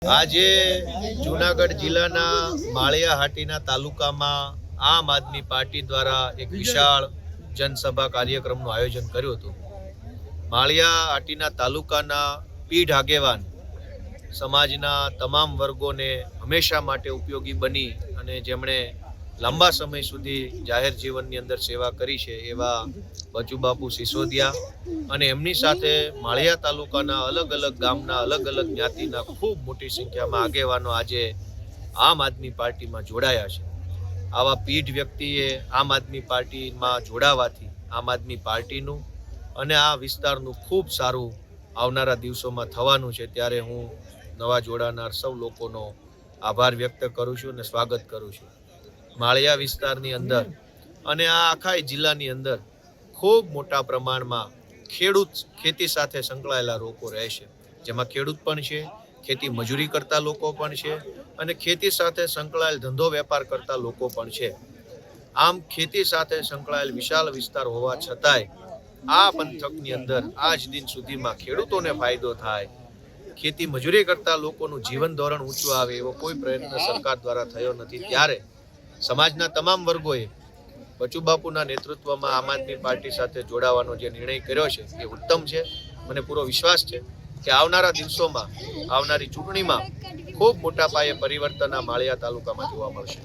આજે જૂનાગઢ જિલ્લાના માળિયાહાટીના તાલુકામાં આમ આદમી પાર્ટી દ્વારા એક વિશાળ જનસભા કાર્યક્રમનું આયોજન કર્યું હતું। માળિયાહાટીના તાલુકાના પીઢ આગેવાન સમાજના તમામ વર્ગોને હંમેશા માટે ઉપયોગી બની અને જેમણે લાંબા સમય સુધી જાહેર જીવનની અંદર સેવા કરી છે એવા બચુબાપુ સિસોદિયા અને એમની સાથે માળિયા તાલુકાના અલગ અલગ ગામના અલગ અલગ જ્ઞાતિના ખૂબ મોટી સંખ્યામાં આગેવાનો આજે આમ આદમી પાર્ટીમાં જોડાયા છે। આવા પીઢ વ્યક્તિએ આમ આદમી પાર્ટીમાં જોડાવાથી આમ આદમી પાર્ટીનું અને આ વિસ્તારનું ખૂબ સારું આવનારા દિવસોમાં થવાનું છે। ત્યારે હું નવા જોડાનાર સૌ લોકોનો આભાર વ્યક્ત કરું છું અને સ્વાગત કરું છું। માળિયા વિસ્તારની અંદર અને આ આખા જિલ્લાની અંદર ખૂબ મોટા પ્રમાણમાં ખેતી સાથે સંકળાયેલા લોકો રહે છે, જેમાં ખેડૂત પણ છે, ખેતી મજૂરી કરતા લોકો પણ છે અને ખેતી સાથે સંકળાયેલ ધંધો વેપાર કરતા લોકો પણ છે। આમ ખેતી સાથે સંકળાયેલ વિશાળ વિસ્તાર હોવા છતાંય આ પંથકની અંદર આજ દિન સુધીમાં ખેડૂતોને ફાયદો થાય, ખેતી મજૂરી કરતા લોકોનું જીવન ધોરણ ઊંચું આવે એવો કોઈ પ્રયત્ન સરકાર દ્વારા થયો નથી। ત્યારે સમાજના તમામ વર્ગોએ બચુબાપુના નેતૃત્વમાં આમ આદમી પાર્ટી સાથે જોડાવાનો જે નિર્ણય કર્યો છે એ ઉત્તમ છે। મને પૂરો વિશ્વાસ છે કે આવનારા દિવસોમાં આવનારી ચૂંટણીમાં ખૂબ મોટા પાયે પરિવર્તન આ માળિયા તાલુકામાં જોવા મળશે।